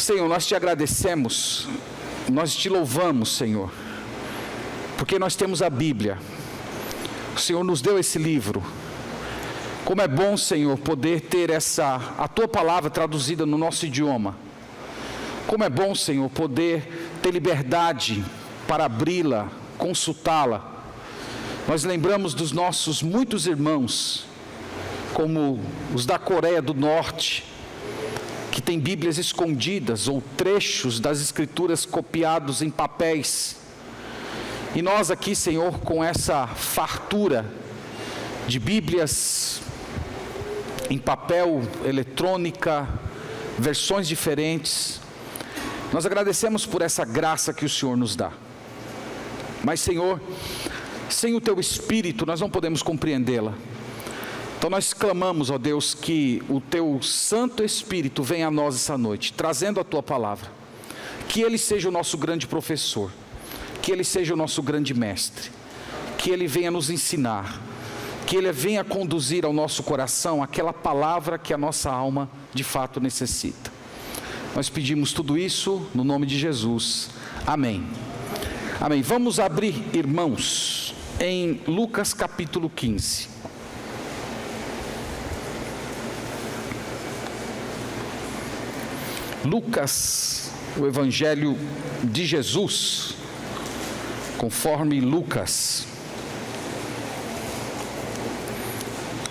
Senhor, nós te agradecemos, nós te louvamos, Senhor, porque nós temos a Bíblia. O Senhor nos deu esse livro. Como é bom, Senhor, poder ter a tua palavra traduzida no nosso idioma. Como é bom, Senhor, poder ter liberdade para abri-la, consultá-la. Nós lembramos dos nossos muitos irmãos, como os da Coreia do Norte, que têm Bíblias escondidas ou trechos das Escrituras copiados em papéis. E nós aqui, Senhor, com essa fartura de Bíblias em papel, eletrônica, versões diferentes, nós agradecemos por essa graça que o Senhor nos dá. Mas, Senhor, sem o Teu Espírito nós não podemos compreendê-la. Então nós clamamos, ó Deus, que o Teu Santo Espírito venha a nós essa noite, trazendo a Tua palavra. Que Ele seja o nosso grande professor, que Ele seja o nosso grande mestre, que Ele venha nos ensinar, que Ele venha conduzir ao nosso coração aquela palavra que a nossa alma de fato necessita. Nós pedimos tudo isso no nome de Jesus. Amém. Amém. Vamos abrir, irmãos, em Lucas capítulo 15. Lucas, o Evangelho de Jesus, conforme Lucas,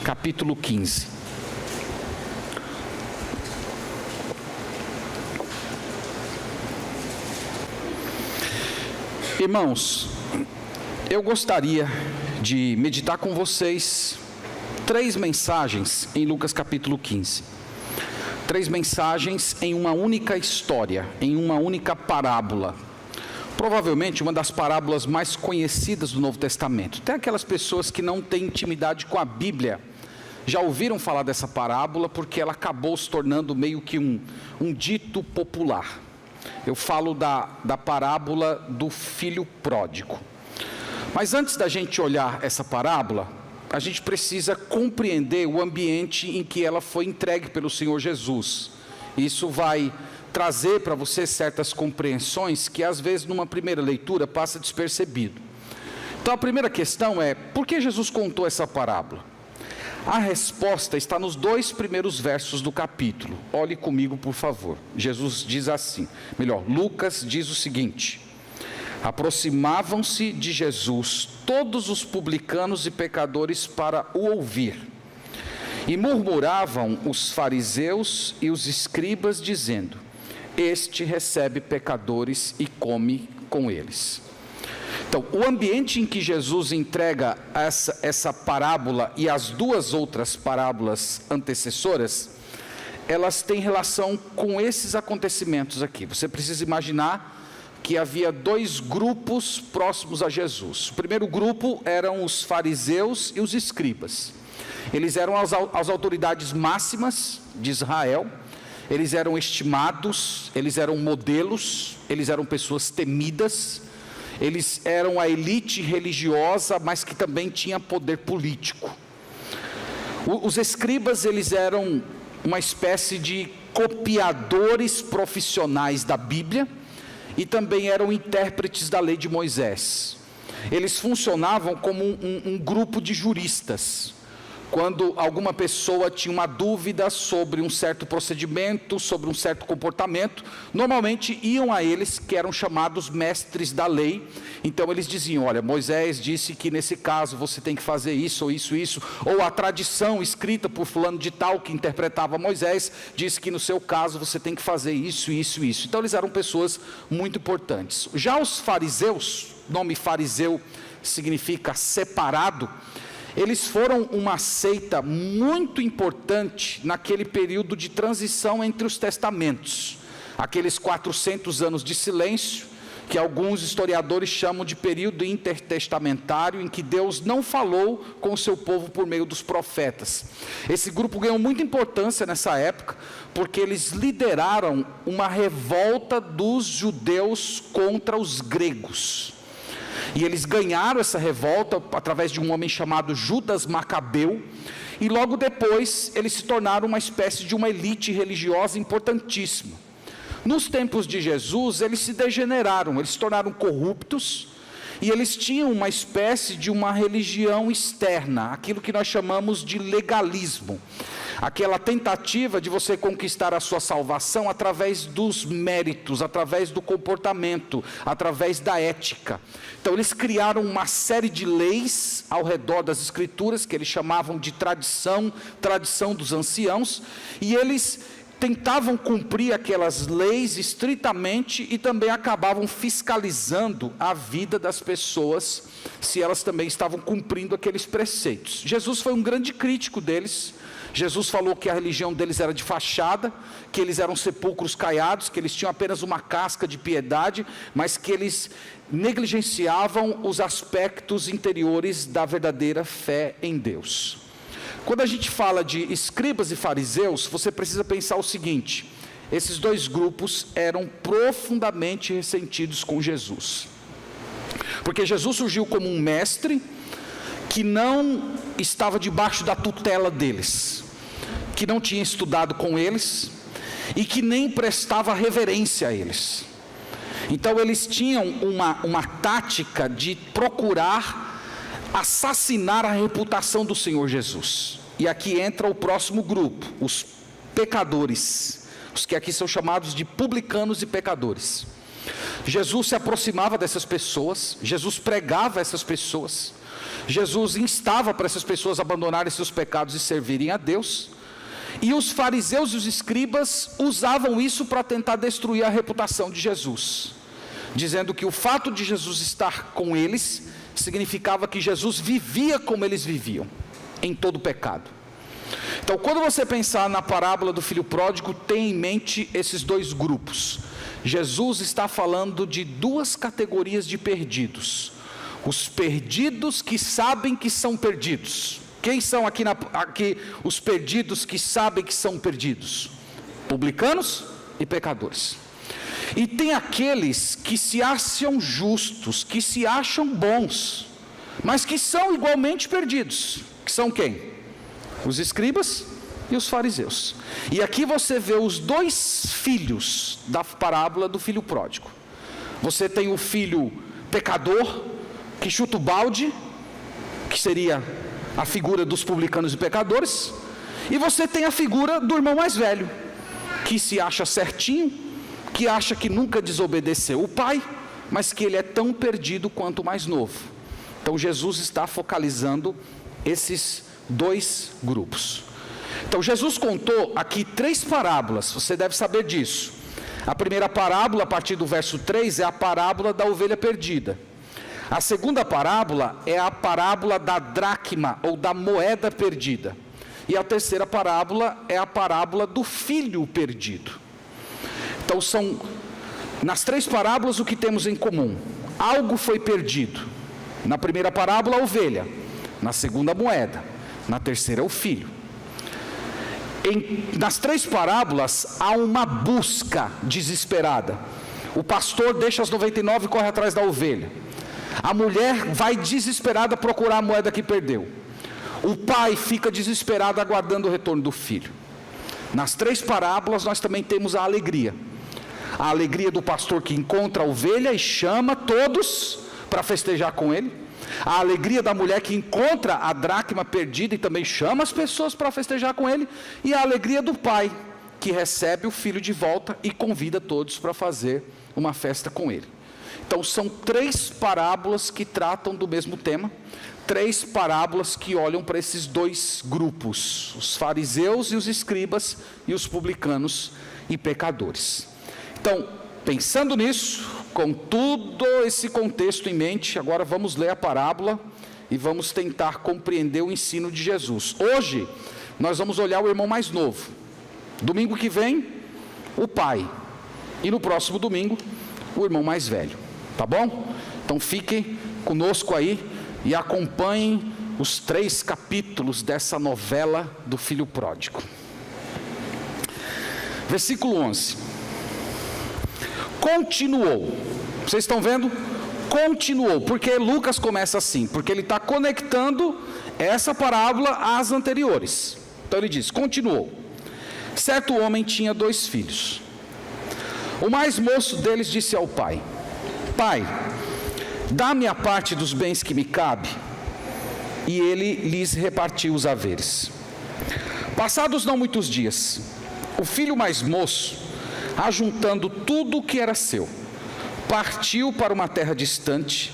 capítulo 15. Irmãos, eu gostaria de meditar com vocês 3 mensagens em Lucas capítulo 15. 3 mensagens em uma única história, em uma única parábola. Provavelmente uma das parábolas mais conhecidas do Novo Testamento. Até aquelas pessoas que não têm intimidade com a Bíblia já ouviram falar dessa parábola, porque ela acabou se tornando meio que um dito popular. Eu falo da parábola do filho pródigo. Mas antes da gente olhar essa parábola, a gente precisa compreender o ambiente em que ela foi entregue pelo Senhor Jesus. Isso vai trazer para você certas compreensões que às vezes numa primeira leitura passa despercebido. Então a primeira questão é: por que Jesus contou essa parábola? A resposta está nos 2 primeiros versos do capítulo. Olhe comigo, por favor. Jesus diz assim, Lucas diz o seguinte: aproximavam-se de Jesus todos os publicanos e pecadores para o ouvir, e murmuravam os fariseus e os escribas, dizendo: este recebe pecadores e come com eles. Então, o ambiente em que Jesus entrega essa parábola e as 2 outras parábolas antecessoras, elas têm relação com esses acontecimentos aqui. Você precisa imaginar que havia 2 grupos próximos a Jesus. O primeiro grupo eram os fariseus e os escribas. Eles eram as autoridades máximas de Israel. Eles eram estimados, eles eram modelos, eles eram pessoas temidas. Eles eram a elite religiosa, mas que também tinha poder político. Os escribas, eles eram uma espécie de copiadores profissionais da Bíblia e também eram intérpretes da lei de Moisés. Eles funcionavam como um grupo de juristas. Quando alguma pessoa tinha uma dúvida sobre um certo procedimento, sobre um certo comportamento, normalmente iam a eles, que eram chamados mestres da lei. Então eles diziam: olha, Moisés disse que nesse caso você tem que fazer isso ou isso, isso, ou a tradição escrita por fulano de tal, que interpretava Moisés, disse que no seu caso você tem que fazer isso, isso, isso. Então eles eram pessoas muito importantes. Já os fariseus, nome fariseu significa separado, eles foram uma seita muito importante naquele período de transição entre os testamentos, aqueles 400 anos de silêncio, que alguns historiadores chamam de período intertestamentário, em que Deus não falou com o seu povo por meio dos profetas. Esse grupo ganhou muita importância nessa época, porque eles lideraram uma revolta dos judeus contra os gregos. E eles ganharam essa revolta através de um homem chamado Judas Macabeu, e logo depois eles se tornaram uma espécie de uma elite religiosa importantíssima. Nos tempos de Jesus, eles se degeneraram, eles se tornaram corruptos, e eles tinham uma espécie de uma religião externa, aquilo que nós chamamos de legalismo. Aquela tentativa de você conquistar a sua salvação através dos méritos, através do comportamento, através da ética. Então eles criaram uma série de leis ao redor das Escrituras, que eles chamavam de tradição dos anciãos, e eles tentavam cumprir aquelas leis estritamente e também acabavam fiscalizando a vida das pessoas, se elas também estavam cumprindo aqueles preceitos. Jesus foi um grande crítico deles. Jesus falou que a religião deles era de fachada, que eles eram sepulcros caiados, que eles tinham apenas uma casca de piedade, mas que eles negligenciavam os aspectos interiores da verdadeira fé em Deus. Quando a gente fala de escribas e fariseus, você precisa pensar o seguinte: esses dois grupos eram profundamente ressentidos com Jesus, porque Jesus surgiu como um mestre que não estava debaixo da tutela deles, que não tinha estudado com eles e que nem prestava reverência a eles. Então eles tinham uma tática de procurar assassinar a reputação do Senhor Jesus. E aqui entra o próximo grupo, os pecadores, os que aqui são chamados de publicanos e pecadores. Jesus se aproximava dessas pessoas, Jesus pregava a essas pessoas, Jesus instava para essas pessoas abandonarem seus pecados e servirem a Deus, e os fariseus e os escribas usavam isso para tentar destruir a reputação de Jesus, dizendo que o fato de Jesus estar com eles significava que Jesus vivia como eles viviam, em todo o pecado. Então, quando você pensar na parábola do filho pródigo, tenha em mente esses dois grupos. Jesus está falando de duas categorias de perdidos: os perdidos que sabem que são perdidos. Quem são aqui os perdidos que sabem que são perdidos? Publicanos e pecadores. E tem aqueles que se acham justos, que se acham bons, mas que são igualmente perdidos. Que são quem? Os escribas e os fariseus. E aqui você vê os dois filhos da parábola do filho pródigo. Você tem o filho pecador, que chuta o balde, que seria a figura dos publicanos e pecadores, e você tem a figura do irmão mais velho, que se acha certinho, que acha que nunca desobedeceu o pai, mas que ele é tão perdido quanto o mais novo. Então Jesus está focalizando esses dois grupos. Então Jesus contou aqui 3 parábolas, você deve saber disso. A primeira parábola, a partir do verso 3, é a parábola da ovelha perdida. A segunda parábola é a parábola da dracma, ou da moeda perdida. E a terceira parábola é a parábola do filho perdido. Então nas 3 parábolas o que temos em comum? Algo foi perdido. Na primeira parábola a ovelha, na segunda a moeda, na terceira o filho. Nas 3 parábolas há uma busca desesperada. O pastor deixa as 99 e corre atrás da ovelha. A mulher vai desesperada procurar a moeda que perdeu. O pai fica desesperado aguardando o retorno do filho. Nas 3 parábolas nós também temos a alegria do pastor que encontra a ovelha e chama todos para festejar com ele. A alegria da mulher que encontra a dracma perdida e também chama as pessoas para festejar com ele. E a alegria do pai que recebe o filho de volta e convida todos para fazer uma festa com ele. Então são 3 parábolas que tratam do mesmo tema, 3 parábolas que olham para esses dois grupos, os fariseus e os escribas, e os publicanos e pecadores. Então, pensando nisso, com todo esse contexto em mente, agora vamos ler a parábola e vamos tentar compreender o ensino de Jesus. Hoje nós vamos olhar o irmão mais novo, domingo que vem o pai, e no próximo domingo o irmão mais velho. Tá bom? Então fiquem conosco aí e acompanhem os 3 capítulos dessa novela do filho pródigo. Versículo 11. Continuou. Vocês estão vendo? Continuou. Porque Lucas começa assim? Porque ele está conectando essa parábola às anteriores. Então ele diz: continuou. Certo homem tinha 2 filhos. O mais moço deles disse ao pai: Pai, dá-me a parte dos bens que me cabe. E ele lhes repartiu os haveres. Passados não muitos dias, o filho mais moço, ajuntando tudo o que era seu, partiu para uma terra distante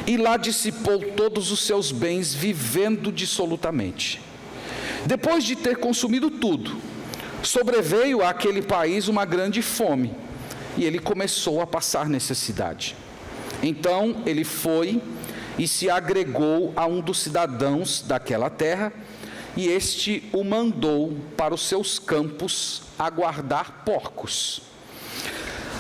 e lá dissipou todos os seus bens, vivendo dissolutamente. Depois de ter consumido tudo, sobreveio àquele país uma grande fome, e ele começou a passar necessidade. Então ele foi e se agregou a um dos cidadãos daquela terra, e este o mandou para os seus campos a guardar porcos.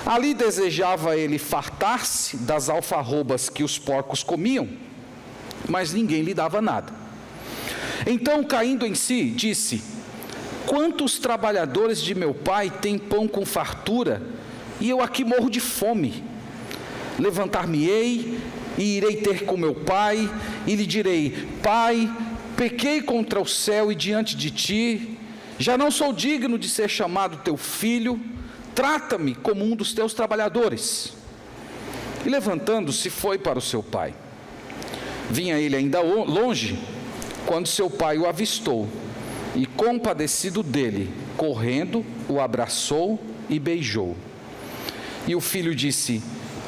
Ali desejava ele fartar-se das alfarrobas que os porcos comiam, mas ninguém lhe dava nada. Então, caindo em si, disse: Quantos trabalhadores de meu pai têm pão com fartura, e eu aqui morro de fome? Levantar-me-ei e irei ter com meu pai, e lhe direi: Pai, pequei contra o céu e diante de ti, já não sou digno de ser chamado teu filho, trata-me como um dos teus trabalhadores. E levantando-se foi para o seu pai. Vinha ele ainda longe, quando seu pai o avistou, e compadecido dele, correndo, o abraçou e beijou. E o filho disse: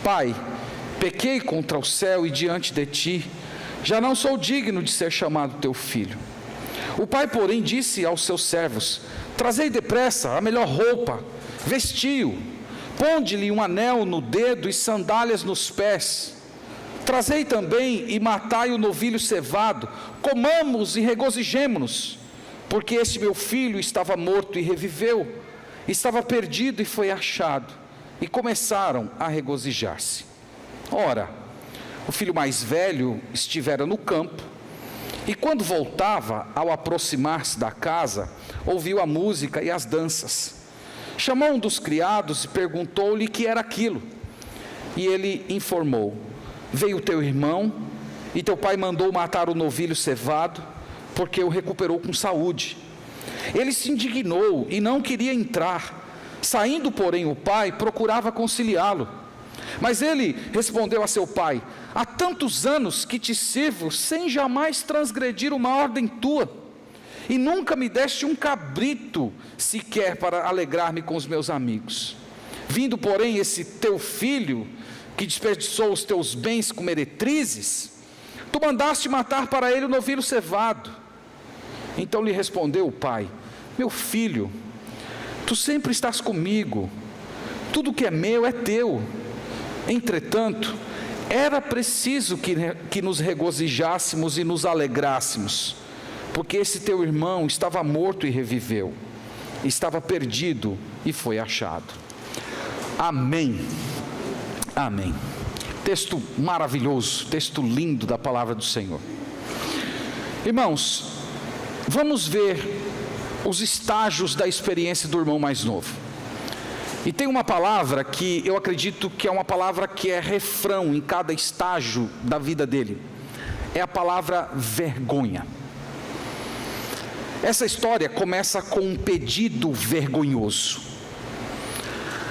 Pai, pequei contra o céu e diante de ti, já não sou digno de ser chamado teu filho. O pai, porém, disse aos seus servos: Trazei depressa a melhor roupa, vestiu, ponde-lhe um anel no dedo e sandálias nos pés. Trazei também e matai o novilho cevado, comamos e regozijemo-nos, porque esse meu filho estava morto e reviveu, estava perdido e foi achado. E começaram a regozijar-se. Ora, o filho mais velho estivera no campo, e quando voltava, ao aproximar-se da casa, ouviu a música e as danças. Chamou um dos criados e perguntou-lhe que era aquilo. E ele informou: Veio teu irmão, e teu pai mandou matar o novilho cevado, porque o recuperou com saúde. Ele se indignou e não queria entrar. Saindo, porém, o pai procurava conciliá-lo. Mas ele respondeu a seu pai: Há tantos anos que te sirvo, sem jamais transgredir uma ordem tua, e nunca me deste um cabrito sequer para alegrar-me com os meus amigos. Vindo, porém, esse teu filho, que desperdiçou os teus bens com meretrizes, tu mandaste matar para ele o novilho cevado. Então lhe respondeu o pai: Meu filho, tu sempre estás comigo, tudo que é meu é teu. Entretanto, era preciso que nos regozijássemos e nos alegrássemos, porque esse teu irmão estava morto e reviveu, estava perdido e foi achado. Amém. Amém. Texto maravilhoso, texto lindo da palavra do Senhor. Irmãos, vamos ver os estágios da experiência do irmão mais novo. E tem uma palavra que eu acredito que é uma palavra que é refrão em cada estágio da vida dele. É a palavra vergonha. Essa história começa com um pedido vergonhoso.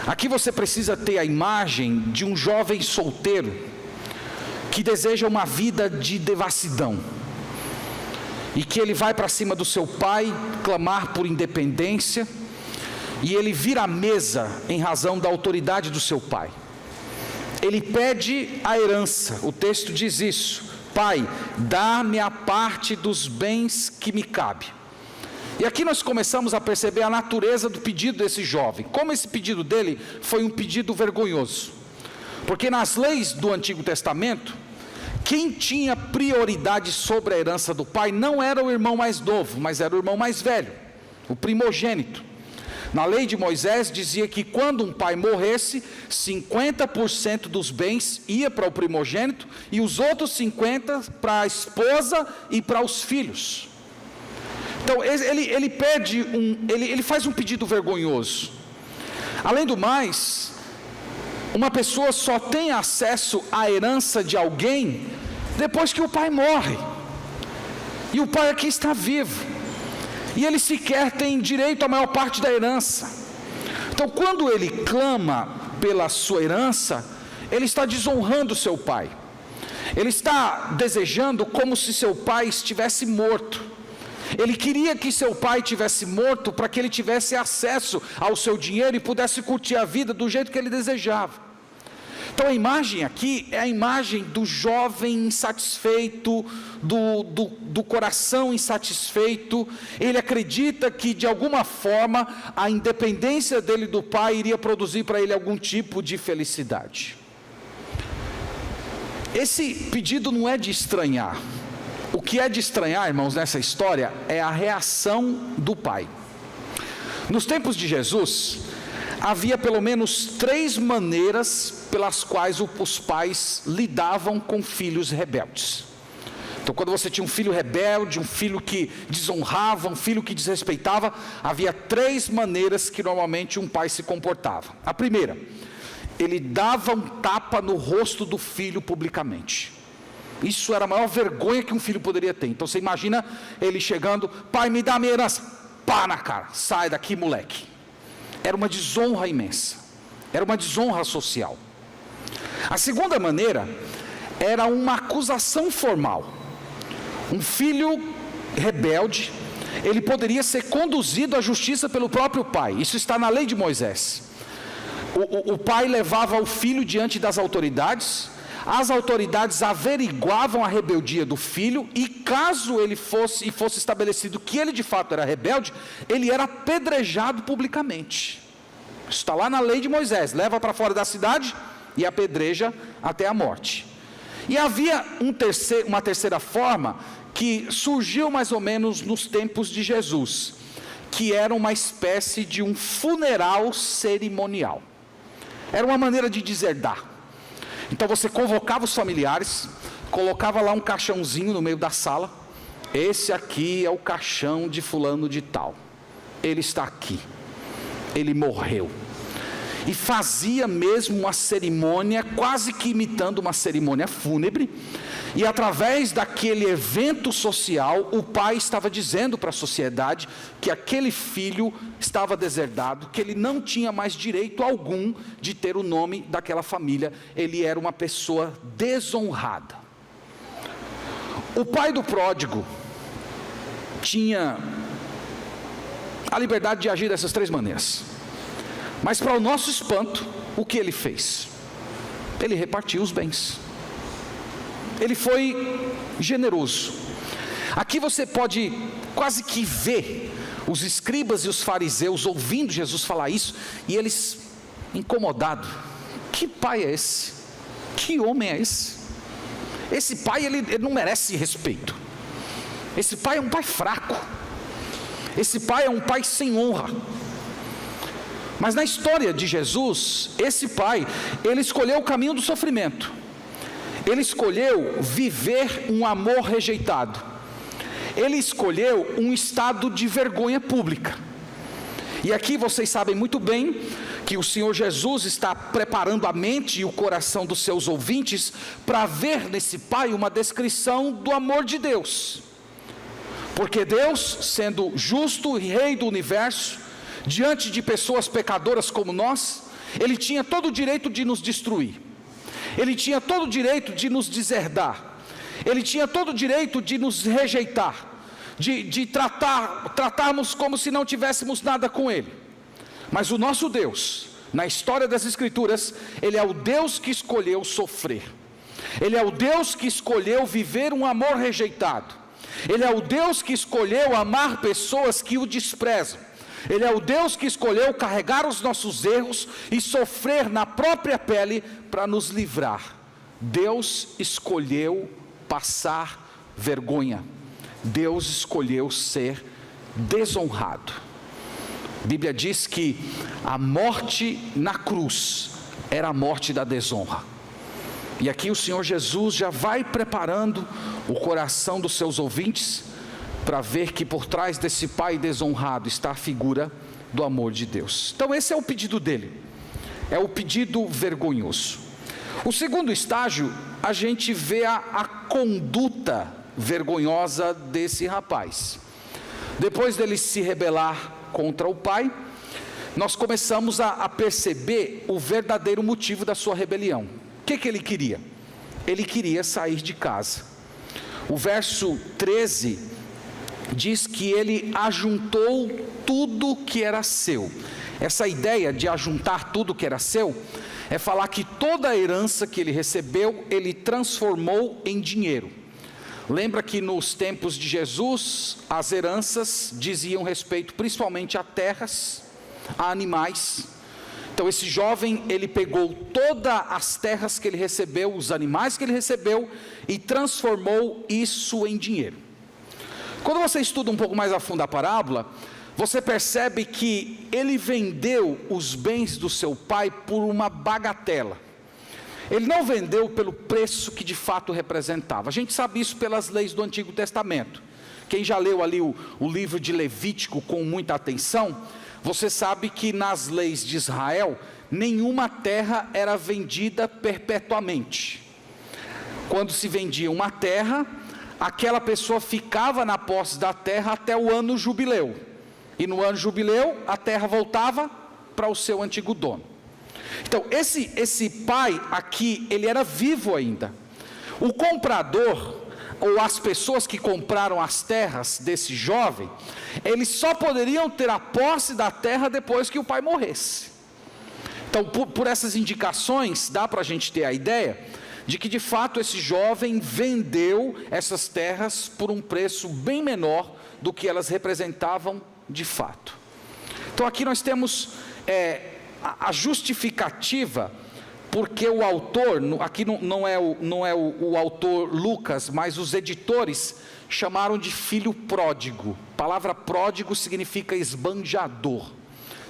Aqui você precisa ter a imagem de um jovem solteiro que deseja uma vida de devassidão, e que ele vai para cima do seu pai clamar por independência, e ele vira a mesa em razão da autoridade do seu pai. Ele pede a herança, o texto diz isso: Pai, dá-me a parte dos bens que me cabe. E aqui nós começamos a perceber a natureza do pedido desse jovem. Como esse pedido dele foi um pedido vergonhoso. Porque nas leis do Antigo Testamento, quem tinha prioridade sobre a herança do pai não era o irmão mais novo, mas era o irmão mais velho, o primogênito. Na lei de Moisés dizia que quando um pai morresse, 50% dos bens ia para o primogênito e os outros 50% para a esposa e para os filhos. Então ele faz um pedido vergonhoso. Além do mais, uma pessoa só tem acesso à herança de alguém depois que o pai morre, e o pai aqui está vivo, e ele sequer tem direito à maior parte da herança. Então quando ele clama pela sua herança, ele está desonrando seu pai. Ele está desejando como se seu pai estivesse morto. Ele queria que seu pai tivesse morto para que ele tivesse acesso ao seu dinheiro e pudesse curtir a vida do jeito que ele desejava. Então a imagem aqui é a imagem do jovem insatisfeito, do coração insatisfeito. Ele acredita que de alguma forma a independência dele do pai iria produzir para ele algum tipo de felicidade. Esse pedido não é de estranhar. O que é de estranhar, irmãos, nessa história é a reação do pai. Nos tempos de Jesus, havia pelo menos 3 maneiras pelas quais os pais lidavam com filhos rebeldes. Então, quando você tinha um filho rebelde, um filho que desonrava, um filho que desrespeitava, havia 3 maneiras que normalmente um pai se comportava. A primeira, ele dava um tapa no rosto do filho publicamente. Isso era a maior vergonha que um filho poderia ter. Então você imagina ele chegando: pai, me dá minha herança. Pá na cara, sai daqui, moleque. Era uma desonra imensa, era uma desonra social. A segunda maneira era uma acusação formal. Um filho rebelde, ele poderia ser conduzido à justiça pelo próprio pai. Isso está na lei de Moisés. O pai levava o filho diante das autoridades. As autoridades averiguavam a rebeldia do filho, e caso ele fosse estabelecido que ele de fato era rebelde, ele era apedrejado publicamente. Isso está lá na lei de Moisés: leva para fora da cidade e apedreja até a morte. E havia uma terceira forma que surgiu mais ou menos nos tempos de Jesus, que era uma espécie de um funeral cerimonial. Era uma maneira de deserdar. Então você convocava os familiares, colocava lá um caixãozinho no meio da sala: esse aqui é o caixão de fulano de tal, ele está aqui, ele morreu. E fazia mesmo uma cerimônia, quase que imitando uma cerimônia fúnebre, e através daquele evento social, o pai estava dizendo para a sociedade que aquele filho estava deserdado, que ele não tinha mais direito algum de ter o nome daquela família, ele era uma pessoa desonrada. O pai do pródigo tinha a liberdade de agir dessas 3 maneiras. Mas para o nosso espanto, o que ele fez? Ele repartiu os bens. Ele foi generoso. Aqui você pode quase que ver os escribas e os fariseus ouvindo Jesus falar isso, e eles incomodados. Que pai é esse? Que homem é esse? Esse pai, ele não merece respeito. Esse pai é um pai fraco. Esse pai é um pai sem honra. Mas na história de Jesus, esse pai, ele escolheu o caminho do sofrimento. Ele escolheu viver um amor rejeitado. Ele escolheu um estado de vergonha pública. E aqui vocês sabem muito bem que o Senhor Jesus está preparando a mente e o coração dos seus ouvintes para ver nesse pai uma descrição do amor de Deus. Porque Deus, sendo justo e rei do universo, diante de pessoas pecadoras como nós, ele tinha todo o direito de nos destruir. Ele tinha todo o direito de nos deserdar. Ele tinha todo o direito de nos rejeitar, de tratarmos como se não tivéssemos nada com ele. Mas o nosso Deus, na história das Escrituras, ele é o Deus que escolheu sofrer. Ele é o Deus que escolheu viver um amor rejeitado. Ele é o Deus que escolheu amar pessoas que o desprezam. Ele é o Deus que escolheu carregar os nossos erros e sofrer na própria pele para nos livrar. Deus escolheu passar vergonha. Deus escolheu ser desonrado. A Bíblia diz que a morte na cruz era a morte da desonra. E aqui o Senhor Jesus já vai preparando o coração dos seus ouvintes para ver que por trás desse pai desonrado está a figura do amor de Deus. Então esse é o pedido dele, é o pedido vergonhoso. O segundo estágio, a gente vê a conduta vergonhosa desse rapaz. Depois dele se rebelar contra o pai, nós começamos a perceber o verdadeiro motivo da sua rebelião. O que ele queria? Ele queria sair de casa. O verso 13 diz que ele ajuntou tudo que era seu. Essa ideia de ajuntar tudo que era seu é falar que toda a herança que ele recebeu, ele transformou em dinheiro. Lembra que nos tempos de Jesus, as heranças diziam respeito principalmente a terras, a animais. Então esse jovem, ele pegou todas as terras que ele recebeu, os animais que ele recebeu, e transformou isso em dinheiro. Quando você estuda um pouco mais a fundo a parábola, você percebe que ele vendeu os bens do seu pai por uma bagatela. Ele não vendeu pelo preço que de fato representava. A gente sabe isso pelas leis do Antigo Testamento. Quem já leu ali o livro de Levítico com muita atenção, você sabe que nas leis de Israel, nenhuma terra era vendida perpetuamente. Quando se vendia uma terra, aquela pessoa ficava na posse da terra até o ano jubileu. E no ano jubileu, a terra voltava para o seu antigo dono. Então, esse pai aqui, ele era vivo ainda. O comprador, ou as pessoas que compraram as terras desse jovem, eles só poderiam ter a posse da terra depois que o pai morresse. Então, por essas indicações, dá para a gente ter a ideia de que de fato esse jovem vendeu essas terras por um preço bem menor do que elas representavam de fato. Então aqui nós temos a justificativa, porque o autor, aqui não é o autor Lucas, mas os editores chamaram de filho pródigo. A palavra pródigo significa esbanjador.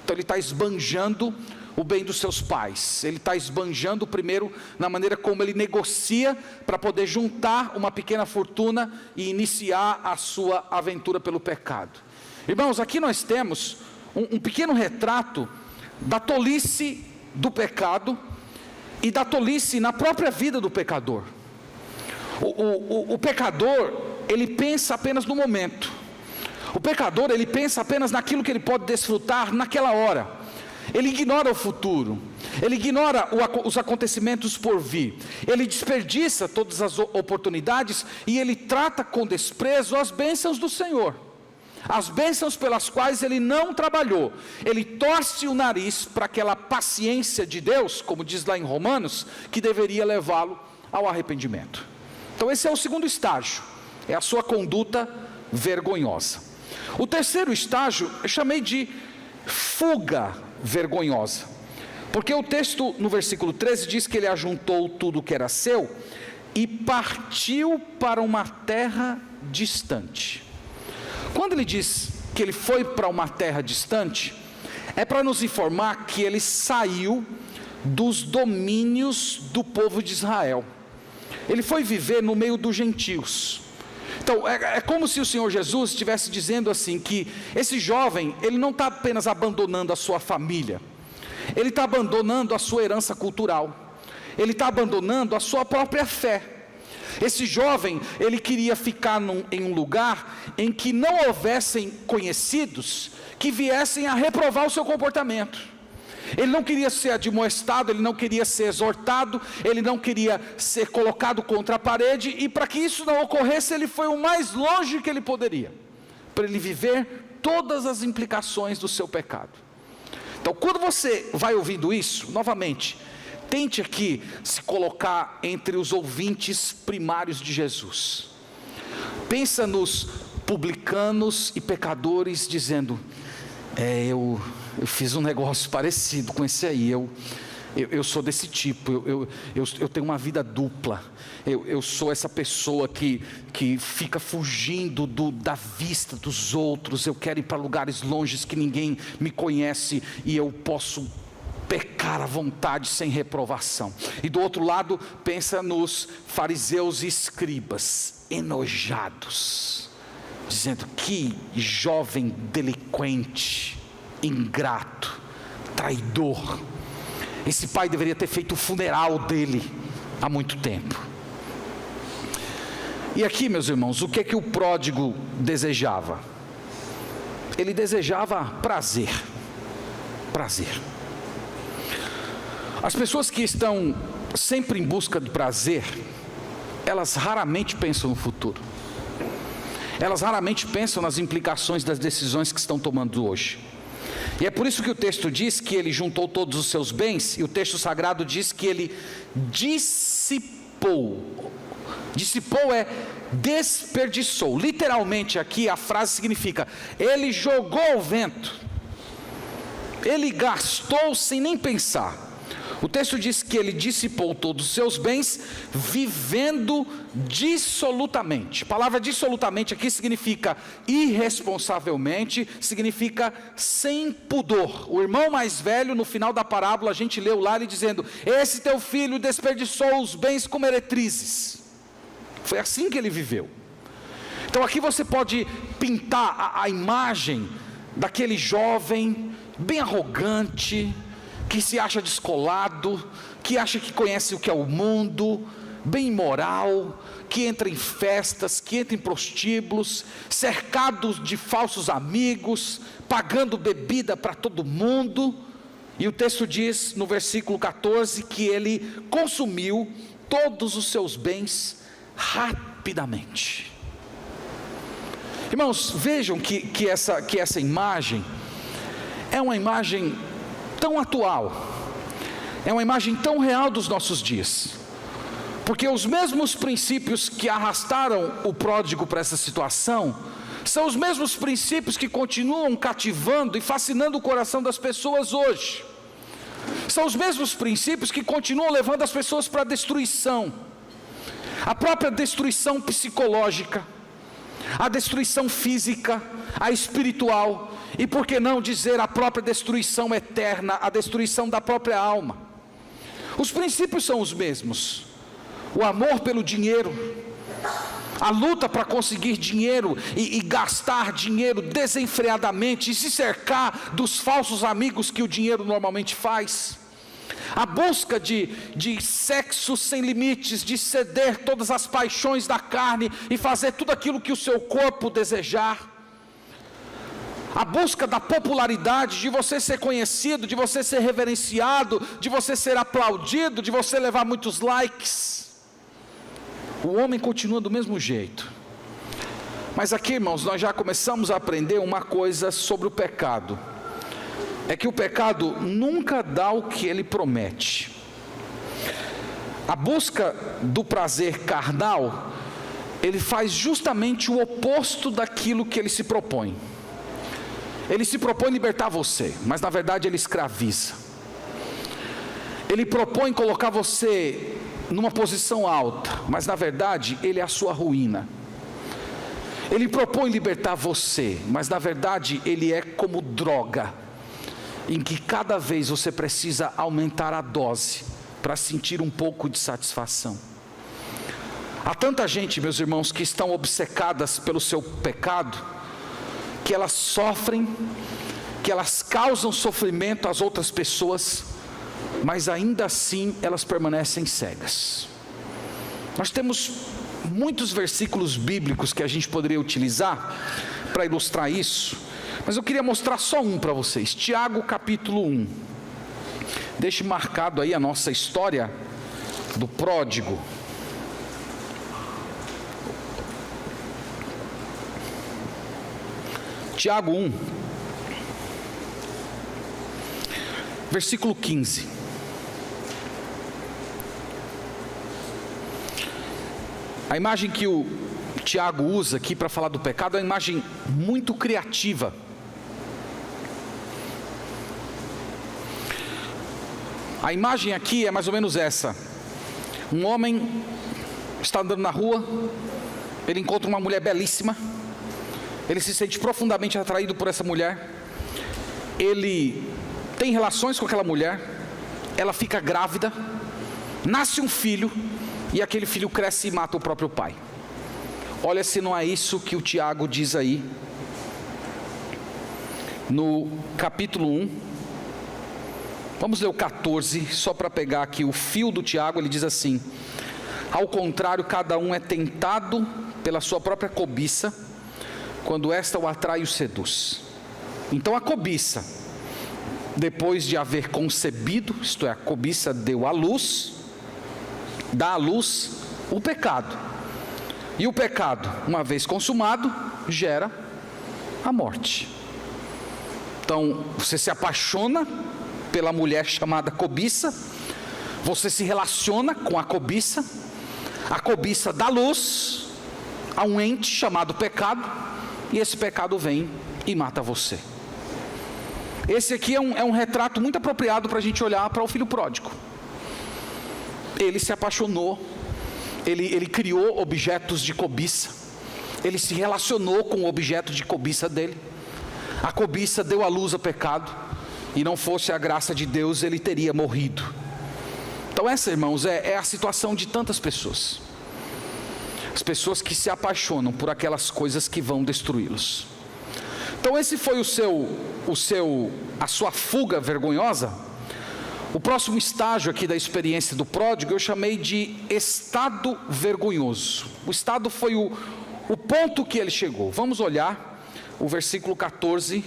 Então ele está esbanjando o bem dos seus pais. Ele está esbanjando primeiro na maneira como ele negocia para poder juntar uma pequena fortuna e iniciar a sua aventura pelo pecado. Irmãos, aqui nós temos um pequeno retrato da tolice do pecado e da tolice na própria vida do pecador. O pecador, ele pensa apenas no momento. O pecador, ele pensa apenas naquilo que ele pode desfrutar naquela hora. Ele ignora o futuro, ele ignora os acontecimentos por vir, ele desperdiça todas as oportunidades e ele trata com desprezo as bênçãos do Senhor, as bênçãos pelas quais ele não trabalhou. Ele torce o nariz para aquela paciência de Deus, como diz lá em Romanos, que deveria levá-lo ao arrependimento. Então esse é o segundo estágio, é a sua conduta vergonhosa. O terceiro estágio eu chamei de fuga vergonhosa, porque o texto no versículo 13 diz que ele ajuntou tudo que era seu e partiu para uma terra distante. Quando ele diz que ele foi para uma terra distante, é para nos informar que ele saiu dos domínios do povo de Israel. Ele foi viver no meio dos gentios. Então, é como se o Senhor Jesus estivesse dizendo assim, que esse jovem, ele não está apenas abandonando a sua família, ele está abandonando a sua herança cultural, ele está abandonando a sua própria fé. Esse jovem, ele queria ficar em um lugar em que não houvessem conhecidos que viessem a reprovar o seu comportamento. Ele não queria ser admoestado, ele não queria ser exortado, ele não queria ser colocado contra a parede, e para que isso não ocorresse, ele foi o mais longe que ele poderia, para ele viver todas as implicações do seu pecado. Então, quando você vai ouvindo isso, novamente, tente aqui se colocar entre os ouvintes primários de Jesus. Pensa nos publicanos e pecadores dizendo: eu fiz um negócio parecido com esse aí, eu sou desse tipo, eu tenho uma vida dupla, eu sou essa pessoa que fica fugindo da vista dos outros, eu quero ir para lugares longes que ninguém me conhece e eu posso pecar à vontade sem reprovação. E do outro lado, pensa nos fariseus e escribas, enojados, dizendo: que jovem delinquente, ingrato, traidor, esse pai deveria ter feito o funeral dele há muito tempo. E aqui, meus irmãos, o que é que o pródigo desejava? Ele desejava prazer. prazer. As pessoas que estão sempre em busca de prazer, elas raramente pensam no futuro. Elas raramente pensam nas implicações das decisões que estão tomando hoje. E é por isso que o texto diz que ele juntou todos os seus bens, e o texto sagrado diz que ele dissipou. Dissipou é desperdiçou. Literalmente aqui a frase significa: ele jogou ao vento. Ele gastou sem nem pensar. O texto diz que ele dissipou todos os seus bens, vivendo dissolutamente. A palavra dissolutamente aqui significa irresponsavelmente, significa sem pudor. O irmão mais velho, no final da parábola, a gente leu lá ele dizendo: esse teu filho desperdiçou os bens com meretrizes. Foi assim que ele viveu. Então aqui você pode pintar a imagem daquele jovem bem arrogante, que se acha descolado, que acha que conhece o que é o mundo, bem imoral, que entra em festas, que entra em prostíbulos, cercado de falsos amigos, pagando bebida para todo mundo. E o texto diz no versículo 14 que ele consumiu todos os seus bens rapidamente. Irmãos, vejam que essa imagem é uma imagem tão atual, é uma imagem tão real dos nossos dias, porque os mesmos princípios que arrastaram o pródigo para essa situação, são os mesmos princípios que continuam cativando e fascinando o coração das pessoas hoje. São os mesmos princípios que continuam levando as pessoas para a destruição, a própria destruição psicológica, a destruição física, a espiritual, e por que não dizer a própria destruição eterna, a destruição da própria alma. Os princípios são os mesmos: o amor pelo dinheiro, a luta para conseguir dinheiro e gastar dinheiro desenfreadamente, e se cercar dos falsos amigos que o dinheiro normalmente faz, a busca de sexo sem limites, de ceder todas as paixões da carne e fazer tudo aquilo que o seu corpo desejar, a busca da popularidade, de você ser conhecido, de você ser reverenciado, de você ser aplaudido, de você levar muitos likes. O homem continua do mesmo jeito. Mas aqui, irmãos, nós já começamos a aprender uma coisa sobre o pecado: é que o pecado nunca dá o que ele promete. A busca do prazer carnal, ele faz justamente o oposto daquilo que ele se propõe. Ele se propõe libertar você, mas na verdade ele escraviza. Ele propõe colocar você numa posição alta, mas na verdade ele é a sua ruína. Ele propõe libertar você, mas na verdade ele é como droga, em que cada vez você precisa aumentar a dose para sentir um pouco de satisfação. Há tanta gente, meus irmãos, que estão obcecadas pelo seu pecado, que elas sofrem, que elas causam sofrimento às outras pessoas, mas ainda assim elas permanecem cegas. Nós temos muitos versículos bíblicos que a gente poderia utilizar para ilustrar isso, mas eu queria mostrar só um para vocês. Tiago capítulo 1. Deixe marcado aí a nossa história do pródigo. Tiago 1, versículo 15. A imagem que o Tiago usa aqui para falar do pecado é uma imagem muito criativa. A imagem aqui é mais ou menos essa: um homem está andando na rua, ele encontra uma mulher belíssima, ele se sente profundamente atraído por essa mulher, ele tem relações com aquela mulher, ela fica grávida, nasce um filho, e aquele filho cresce e mata o próprio pai. Olha se não é isso que o Tiago diz aí, no capítulo 1, vamos ler o 14, só para pegar aqui o fio do Tiago. Ele diz assim: ao contrário, cada um é tentado pela sua própria cobiça, quando esta o atrai e o seduz. Então a cobiça depois de haver concebido, isto é, a cobiça deu à luz, dá à luz o pecado. E o pecado, uma vez consumado, gera a morte. Então, você se apaixona pela mulher chamada cobiça, você se relaciona com a cobiça dá luz a um ente chamado pecado, e esse pecado vem e mata você. Esse aqui é um retrato muito apropriado para a gente olhar para o filho pródigo. Ele se apaixonou, ele criou objetos de cobiça, ele se relacionou com o objeto de cobiça dele. A cobiça deu à luz ao pecado, e não fosse a graça de Deus, ele teria morrido. Então essa, irmãos, é a situação de tantas pessoas. As pessoas que se apaixonam por aquelas coisas que vão destruí-los. Então esse foi a sua fuga vergonhosa. O próximo estágio aqui da experiência do pródigo eu chamei de estado vergonhoso. O estado foi o ponto que ele chegou. Vamos olhar o versículo 14,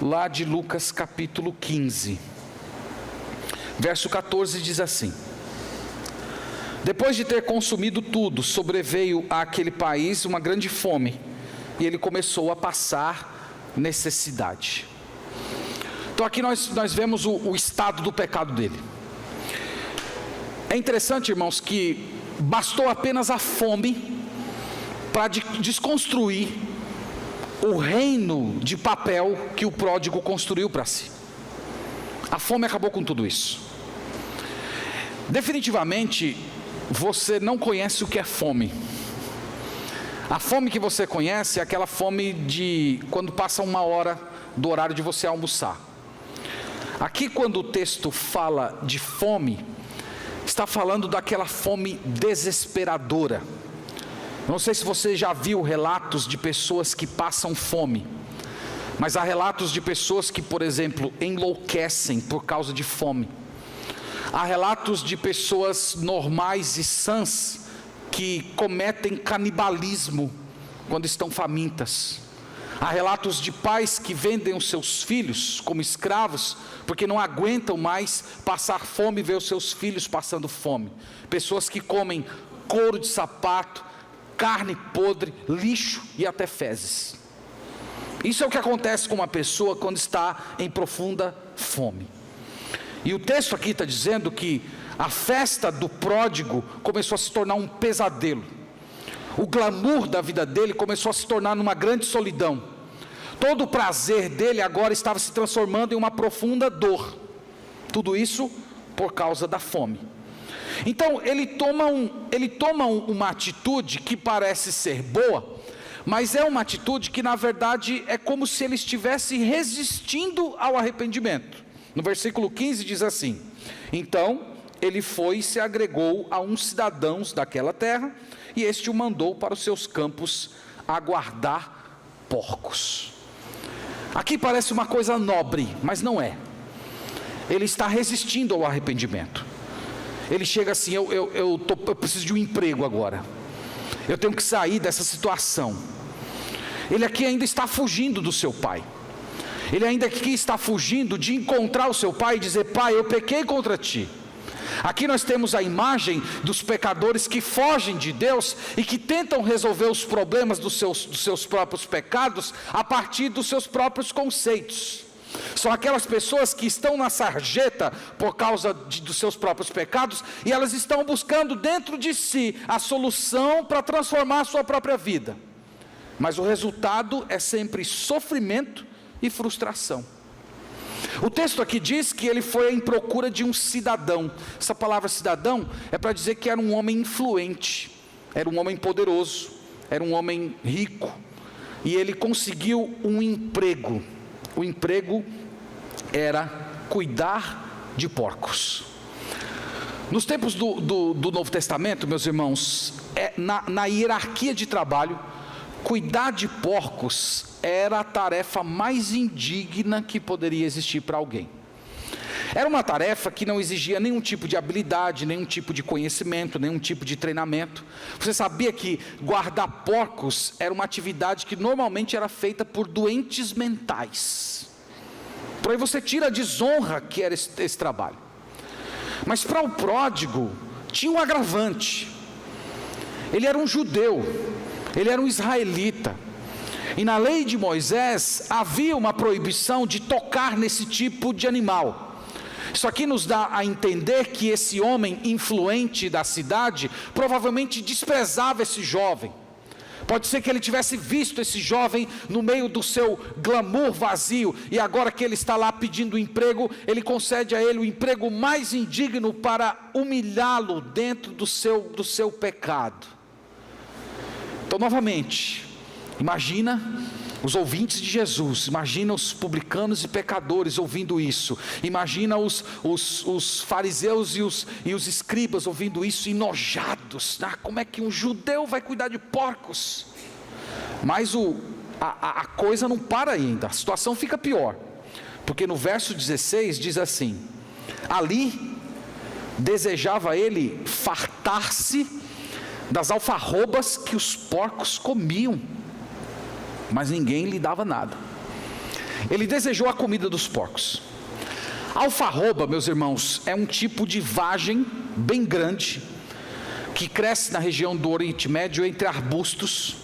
lá de Lucas capítulo 15. Verso 14 diz assim: depois de ter consumido tudo, sobreveio àquele país uma grande fome, e ele começou a passar necessidade. Então aqui nós vemos o estado do pecado dele. É interessante, irmãos, que bastou apenas a fome para desconstruir o reino de papel que o pródigo construiu para si. A fome acabou com tudo isso. Definitivamente, você não conhece o que é fome. A fome que você conhece é aquela fome de quando passa 1 hora do horário de você almoçar. Aqui, quando o texto fala de fome, está falando daquela fome desesperadora. Não sei se você já viu relatos de pessoas que passam fome, mas há relatos de pessoas que, por exemplo, enlouquecem por causa de fome. Há relatos de pessoas normais e sãs que cometem canibalismo quando estão famintas. Há relatos de pais que vendem os seus filhos como escravos porque não aguentam mais passar fome e ver os seus filhos passando fome. Pessoas que comem couro de sapato, carne podre, lixo e até fezes. Isso é o que acontece com uma pessoa quando está em profunda fome. E o texto aqui está dizendo que a festa do pródigo começou a se tornar um pesadelo. O glamour da vida dele começou a se tornar numa grande solidão. Todo o prazer dele agora estava se transformando em uma profunda dor. Tudo isso por causa da fome. Então ele toma uma atitude que parece ser boa, mas é uma atitude que na verdade é como se ele estivesse resistindo ao arrependimento. No versículo 15 diz assim: então ele foi e se agregou a uns cidadãos daquela terra, e este o mandou para os seus campos a guardar porcos. Aqui parece uma coisa nobre, mas não é. Ele está resistindo ao arrependimento. Ele chega assim: eu preciso de um emprego agora, eu tenho que sair dessa situação. Ele aqui ainda está fugindo do seu pai. Ele ainda aqui está fugindo de encontrar o seu pai e dizer: pai, eu pequei contra ti. Aqui nós temos a imagem dos pecadores que fogem de Deus e que tentam resolver os problemas dos seus próprios pecados a partir dos seus próprios conceitos. São aquelas pessoas que estão na sarjeta por causa dos seus próprios pecados, e elas estão buscando dentro de si a solução para transformar a sua própria vida. Mas o resultado é sempre sofrimento e frustração. O texto aqui diz que ele foi em procura de um cidadão. Essa palavra cidadão é para dizer que era um homem influente, era um homem poderoso, era um homem rico, e ele conseguiu um emprego. O emprego era cuidar de porcos. Nos tempos do Novo Testamento, meus irmãos, na hierarquia de trabalho, cuidar de porcos era a tarefa mais indigna que poderia existir para alguém. Era uma tarefa que não exigia nenhum tipo de habilidade, nenhum tipo de conhecimento, nenhum tipo de treinamento. Você sabia que guardar porcos era uma atividade que normalmente era feita por doentes mentais, Por aí você tira a desonra que era esse trabalho. Mas para o pródigo tinha um agravante. Ele era um judeu, ele era um israelita. E na lei de Moisés havia uma proibição de tocar nesse tipo de animal. Isso aqui nos dá a entender que esse homem influente da cidade provavelmente desprezava esse jovem. Pode ser que ele tivesse visto esse jovem no meio do seu glamour vazio, e agora que ele está lá pedindo emprego, ele concede a ele o emprego mais indigno para humilhá-lo dentro do seu pecado. Então, novamente, imagina os ouvintes de Jesus, imagina os publicanos e pecadores ouvindo isso, imagina os fariseus e os escribas ouvindo isso, enojados. Como é que um judeu vai cuidar de porcos? Mas a coisa não para ainda, a situação fica pior, porque no verso 16 diz assim: ali desejava ele fartar-se das alfarrobas que os porcos comiam, mas ninguém lhe dava nada. Ele desejou a comida dos porcos. Alfarroba, meus irmãos, é um tipo de vagem bem grande, que cresce na região do Oriente Médio, entre arbustos.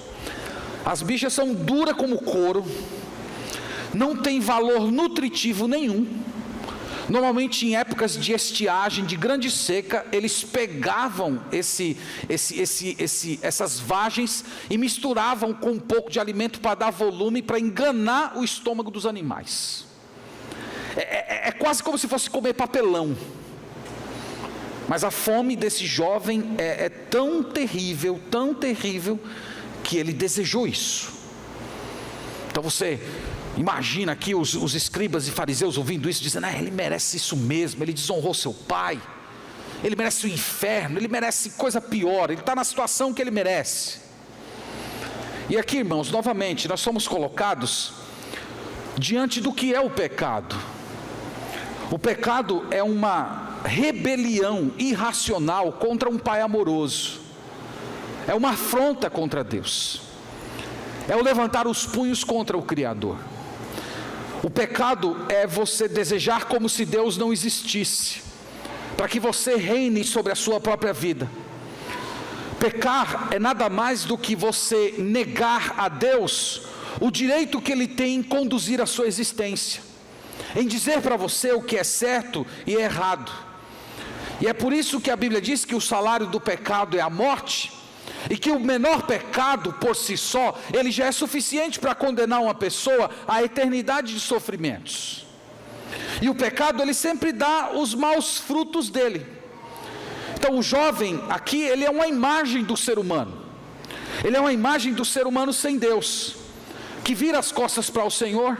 As bichas são duras como couro, não tem valor nutritivo nenhum. Normalmente em épocas de estiagem, de grande seca, eles pegavam essas vagens e misturavam com um pouco de alimento para dar volume, para enganar o estômago dos animais. É quase como se fosse comer papelão. Mas a fome desse jovem é tão terrível, que ele desejou isso. Então você imagina aqui os escribas e fariseus ouvindo isso, dizendo: ele merece isso mesmo, ele desonrou seu pai, ele merece o inferno, ele merece coisa pior, ele está na situação que ele merece. E aqui, irmãos, novamente, nós somos colocados diante do que é o pecado. O pecado é uma rebelião irracional contra um pai amoroso, é uma afronta contra Deus, é o levantar os punhos contra o Criador. O pecado é você desejar como se Deus não existisse, para que você reine sobre a sua própria vida. Pecar é nada mais do que você negar a Deus o direito que Ele tem em conduzir a sua existência, em dizer para você o que é certo e é errado. E é por isso que a Bíblia diz que o salário do pecado é a morte, e que o menor pecado por si só, ele já é suficiente para condenar uma pessoa à eternidade de sofrimentos. E o pecado, ele sempre dá os maus frutos dele. Então o jovem aqui, ele é uma imagem do ser humano. Ele é uma imagem do ser humano sem Deus, que vira as costas para o Senhor,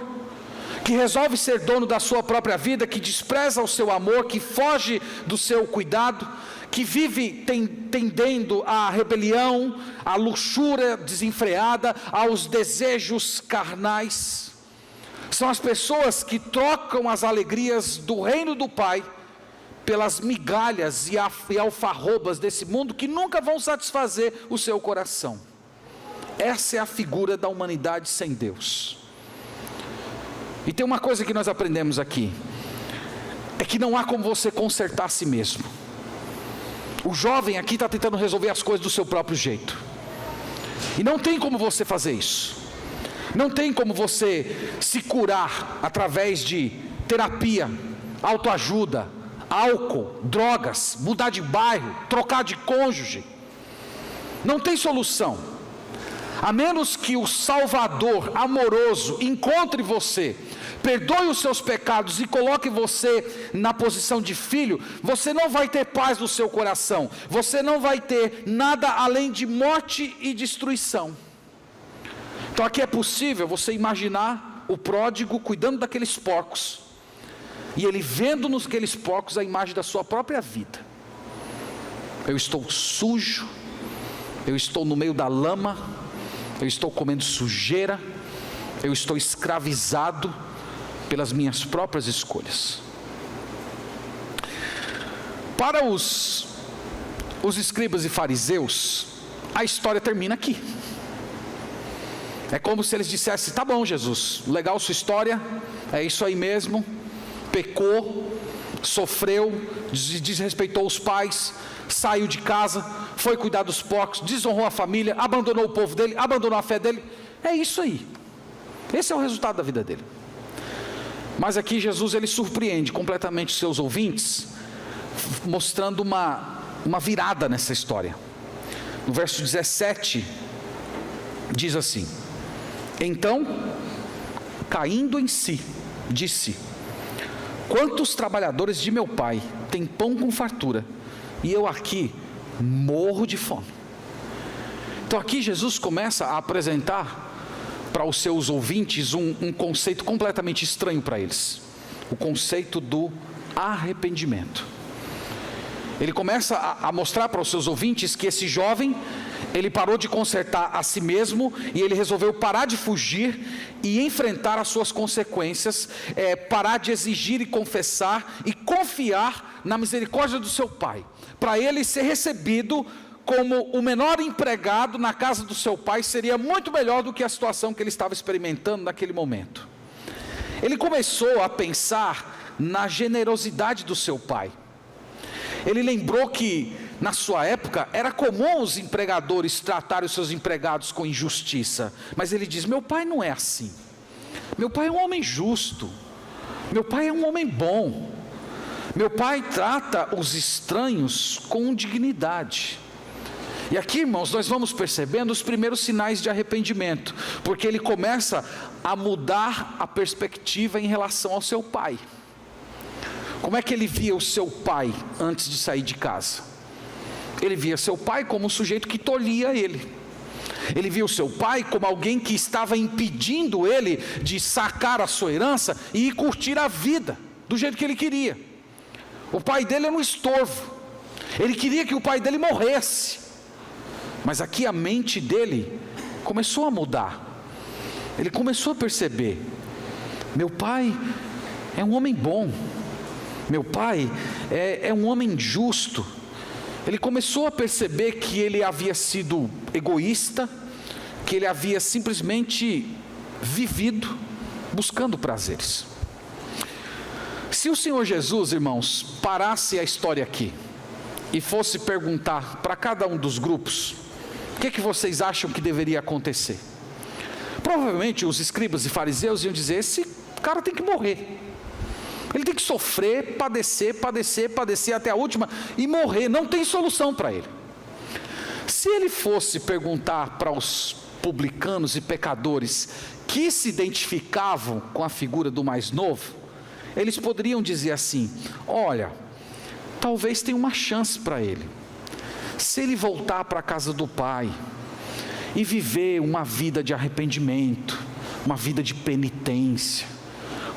que resolve ser dono da sua própria vida, que despreza o seu amor, que foge do seu cuidado, que vive tendendo à rebelião, à luxúria desenfreada, aos desejos carnais. São as pessoas que trocam as alegrias do reino do Pai pelas migalhas e alfarrobas desse mundo, que nunca vão satisfazer o seu coração. Essa é a figura da humanidade sem Deus. E tem uma coisa que nós aprendemos aqui, é que não há como você consertar a si mesmo. O jovem aqui está tentando resolver as coisas do seu próprio jeito, e não tem como você fazer isso. Não tem como você se curar através de terapia, autoajuda, álcool, drogas, mudar de bairro, trocar de cônjuge. Não tem solução, a menos que o Salvador amoroso encontre você, perdoe os seus pecados e coloque você na posição de filho. Você não vai ter paz no seu coração, você não vai ter nada além de morte e destruição. Então aqui é possível você imaginar o pródigo cuidando daqueles porcos, e ele vendo naqueles porcos a imagem da sua própria vida. Eu estou sujo, eu estou no meio da lama, eu estou comendo sujeira, eu estou escravizado pelas minhas próprias escolhas. Para os escribas e fariseus, a história termina aqui. É como se eles dissessem: tá bom, Jesus, legal sua história, é isso aí mesmo, pecou, sofreu, desrespeitou os pais, saiu de casa, foi cuidar dos porcos, desonrou a família, abandonou o povo dele, abandonou a fé dele. É isso aí. Esse é o resultado da vida dele. Mas aqui Jesus, ele surpreende completamente os seus ouvintes, mostrando uma virada nessa história. No verso 17, diz assim: então, caindo em si, disse: quantos trabalhadores de meu pai têm pão com fartura, e eu aqui morro de fome. Então aqui Jesus começa a apresentar para os seus ouvintes um conceito completamente estranho para eles, o conceito do arrependimento. Ele começa a mostrar para os seus ouvintes que esse jovem, ele parou de consertar a si mesmo, e ele resolveu parar de fugir e enfrentar as suas consequências, parar de exigir e confessar e confiar na misericórdia do seu pai, para ele ser recebido como o menor empregado na casa do seu pai seria muito melhor do que a situação que ele estava experimentando naquele momento. Ele começou a pensar na generosidade do seu pai. Ele lembrou que na sua época era comum os empregadores tratarem os seus empregados com injustiça, mas ele diz: meu pai não é assim, meu pai é um homem justo, meu pai é um homem bom, meu pai trata os estranhos com dignidade. E aqui, irmãos, nós vamos percebendo os primeiros sinais de arrependimento, porque ele começa a mudar a perspectiva em relação ao seu pai. Como é que ele via o seu pai antes de sair de casa? Ele via seu pai como um sujeito que tolhia ele. Ele via o seu pai como alguém que estava impedindo ele de sacar a sua herança e ir curtir a vida do jeito que ele queria. O pai dele era um estorvo. Ele queria que o pai dele morresse. Mas aqui a mente dele começou a mudar. Ele começou a perceber: meu pai é um homem bom, meu pai é um homem justo. Ele começou a perceber que ele havia sido egoísta, que ele havia simplesmente vivido buscando prazeres. Se o Senhor Jesus, irmãos, parasse a história aqui e fosse perguntar para cada um dos grupos: o que vocês acham que deveria acontecer? Provavelmente os escribas e fariseus iam dizer: esse cara tem que morrer, ele tem que sofrer, padecer até a última e morrer, não tem solução para ele. Se ele fosse perguntar para os publicanos e pecadores que se identificavam com a figura do mais novo, eles poderiam dizer assim: olha, talvez tenha uma chance para ele. Se ele voltar para a casa do pai e viver uma vida de arrependimento, uma vida de penitência,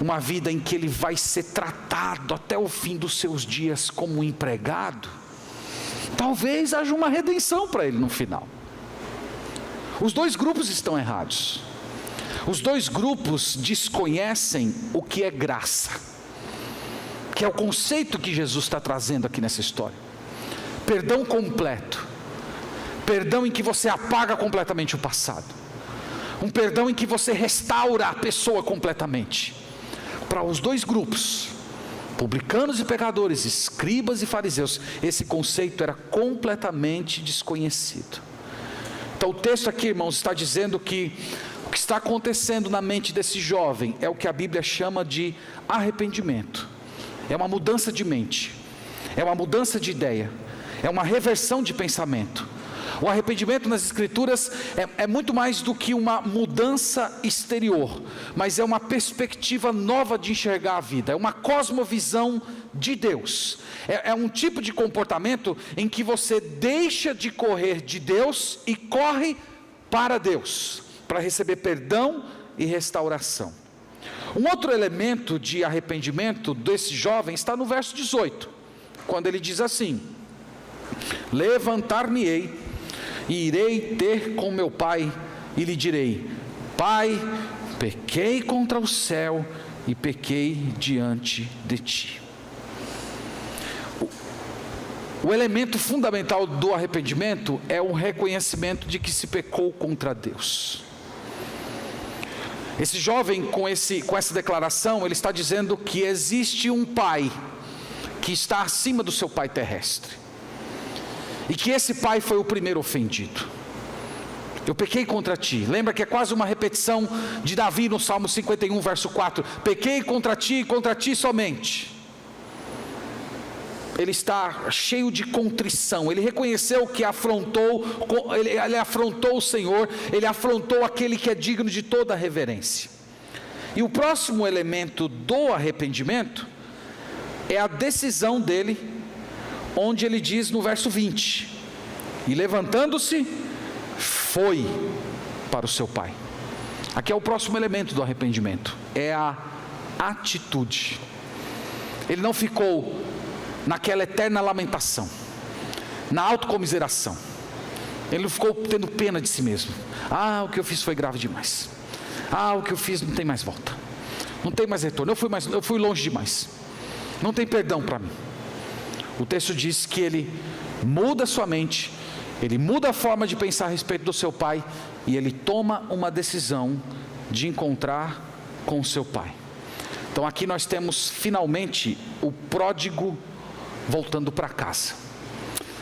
uma vida em que ele vai ser tratado até o fim dos seus dias como um empregado, talvez haja uma redenção para ele no final. Os dois grupos estão errados. Os dois grupos desconhecem o que é graça, que é o conceito que Jesus está trazendo aqui nessa história. Perdão completo, perdão em que você apaga completamente o passado, um perdão em que você restaura a pessoa completamente. Para os dois grupos, publicanos e pecadores, escribas e fariseus, esse conceito era completamente desconhecido. Então o texto aqui, irmãos, está dizendo que o que está acontecendo na mente desse jovem é o que a Bíblia chama de arrependimento. É uma mudança de mente, é uma mudança de ideia, é uma reversão de pensamento. O arrependimento nas Escrituras é muito mais do que uma mudança exterior, mas é uma perspectiva nova de enxergar a vida, é uma cosmovisão de Deus, é um tipo de comportamento em que você deixa de correr de Deus e corre para Deus, para receber perdão e restauração. Um outro elemento de arrependimento desse jovem está no verso 18, quando ele diz assim: levantar-me-ei e irei ter com meu pai e lhe direi: Pai, pequei contra o céu e pequei diante de ti. O elemento fundamental do arrependimento é o reconhecimento de que se pecou contra Deus. Esse jovem, com essa declaração, ele está dizendo que existe um pai que está acima do seu pai terrestre, e que esse pai foi o primeiro ofendido. Eu pequei contra ti. Lembra que é quase uma repetição de Davi no Salmo 51, verso 4. Pequei contra ti e contra ti somente. Ele está cheio de contrição. Ele reconheceu que ele afrontou o Senhor. Ele afrontou aquele que é digno de toda reverência. E o próximo elemento do arrependimento é a decisão dele, onde ele diz no verso 20: e levantando-se, foi para o seu pai. Aqui é o próximo elemento do arrependimento, é a atitude. Ele não ficou naquela eterna lamentação, na autocomiseração. Ele não ficou tendo pena de si mesmo. O que eu fiz foi grave demais. O que eu fiz não tem mais volta, não tem mais retorno, eu fui longe demais, não tem perdão para mim. O texto diz que ele muda sua mente, ele muda a forma de pensar a respeito do seu pai, e ele toma uma decisão de encontrar com o seu pai. Então aqui nós temos finalmente o pródigo voltando para casa.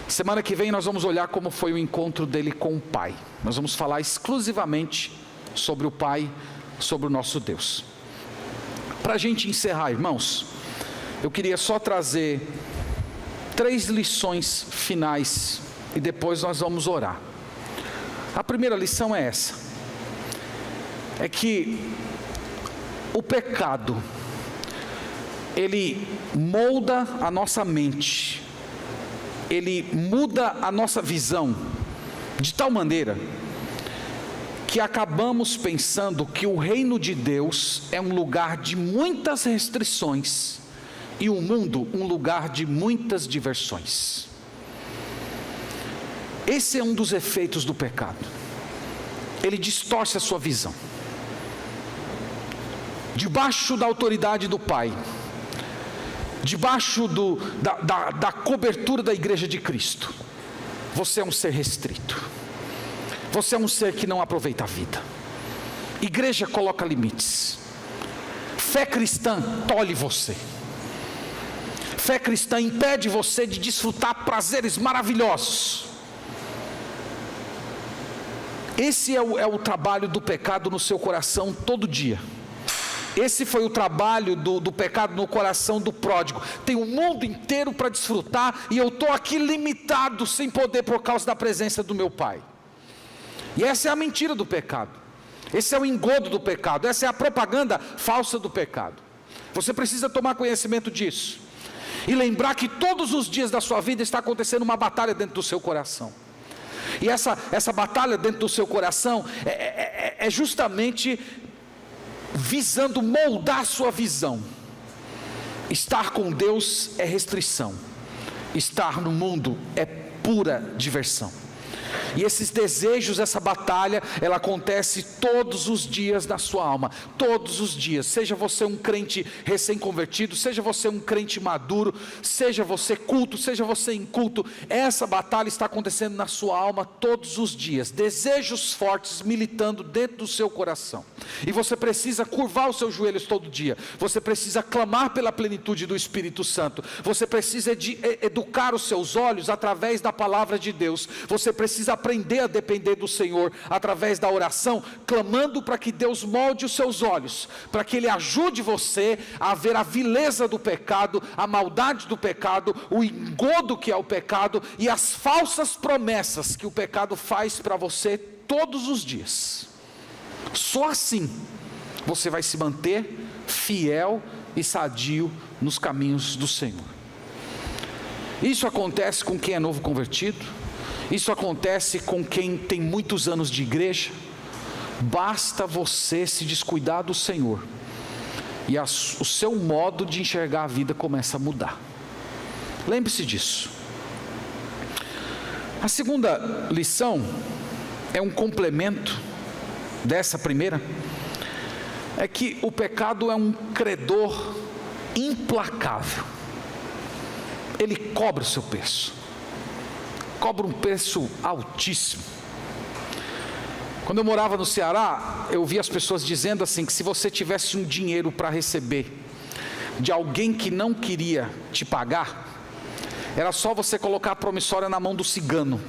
Semana que vem nós vamos olhar como foi o encontro dele com o pai. Nós vamos falar exclusivamente sobre o pai, sobre o nosso Deus. Para a gente encerrar, irmãos, eu queria só trazer 3 lições finais, e depois nós vamos orar. A primeira lição é essa: é que o pecado, ele molda a nossa mente, ele muda a nossa visão, de tal maneira que acabamos pensando que o reino de Deus é um lugar de muitas restrições, e o mundo um lugar de muitas diversões. Esse é um dos efeitos do pecado. Ele distorce a sua visão. Debaixo da autoridade do Pai, debaixo da cobertura da igreja de Cristo, você é um ser restrito, você é um ser que não aproveita a vida. Igreja coloca limites, fé cristã tolhe você, fé cristã impede você de desfrutar prazeres maravilhosos. Esse é o trabalho do pecado no seu coração todo dia. Esse foi o trabalho do pecado no coração do pródigo. Tem um mundo inteiro para desfrutar, e eu estou aqui limitado, sem poder, por causa da presença do meu pai. E essa é a mentira do pecado, esse é o engodo do pecado, essa é a propaganda falsa do pecado. Você precisa tomar conhecimento disso, e lembrar que todos os dias da sua vida está acontecendo uma batalha dentro do seu coração. E essa batalha dentro do seu coração é justamente visando moldar a sua visão. Estar com Deus é restrição, estar no mundo é pura diversão. E esses desejos, essa batalha, ela acontece todos os dias da sua alma, todos os dias. Seja você um crente recém-convertido, seja você um crente maduro, seja você culto, seja você inculto, essa batalha está acontecendo na sua alma todos os dias. Desejos fortes militando dentro do seu coração. E você precisa curvar os seus joelhos todo dia. Você precisa clamar pela plenitude do Espírito Santo. Você precisa educar os seus olhos através da palavra de Deus. Você precisa aprender a depender do Senhor através da oração, clamando para que Deus molde os seus olhos, para que Ele ajude você a ver a vileza do pecado, a maldade do pecado, o engodo que é o pecado e as falsas promessas que o pecado faz para você todos os dias. Só assim você vai se manter fiel e sadio nos caminhos do Senhor. Isso acontece com quem é novo convertido, isso acontece com quem tem muitos anos de igreja. Basta você se descuidar do Senhor, e o seu modo de enxergar a vida começa a mudar. Lembre-se disso. A segunda lição é um complemento dessa primeira, é que o pecado é um credor implacável. Ele cobra o seu preço, cobra um preço altíssimo. Quando eu morava no Ceará, eu via as pessoas dizendo assim, que se você tivesse um dinheiro para receber de alguém que não queria te pagar, era só você colocar a promissória na mão do cigano,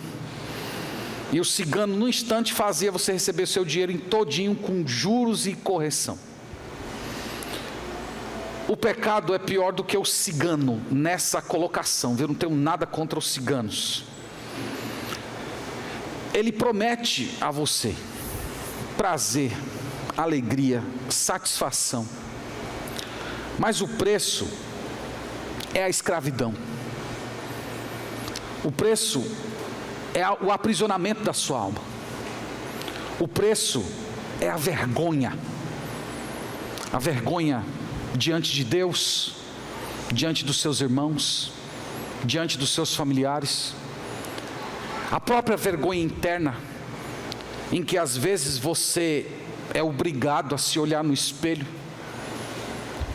e o cigano no instante fazia você receber o seu dinheiro em todinho, com juros e correção. O pecado é pior do que o cigano nessa colocação. Eu não tenho nada contra os ciganos. Ele promete a você prazer, alegria, satisfação, mas o preço é a escravidão. O preço é o aprisionamento da sua alma. O preço é a vergonha diante de Deus, diante dos seus irmãos, diante dos seus familiares. A própria vergonha interna, em que às vezes você é obrigado a se olhar no espelho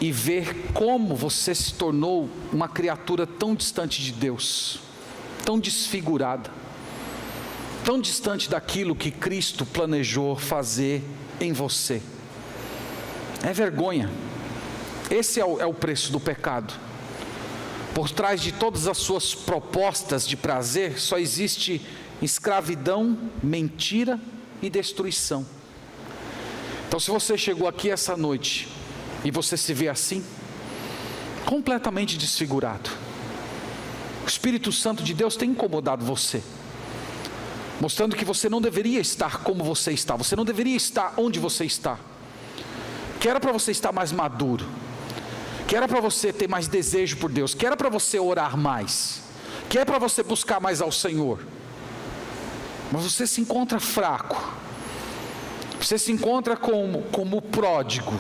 e ver como você se tornou uma criatura tão distante de Deus, tão desfigurada, tão distante daquilo que Cristo planejou fazer em você. É vergonha. Esse é o preço do pecado. Por trás de todas as suas propostas de prazer, só existe escravidão, mentira e destruição. Então, se você chegou aqui essa noite e você se vê assim, completamente desfigurado, o Espírito Santo de Deus tem incomodado você, mostrando que você não deveria estar como você está, você não deveria estar onde você está, que era para você estar mais maduro, que era para você ter mais desejo por Deus, que era para você orar mais, que era para você buscar mais ao Senhor, mas você se encontra fraco, você se encontra como pródigo,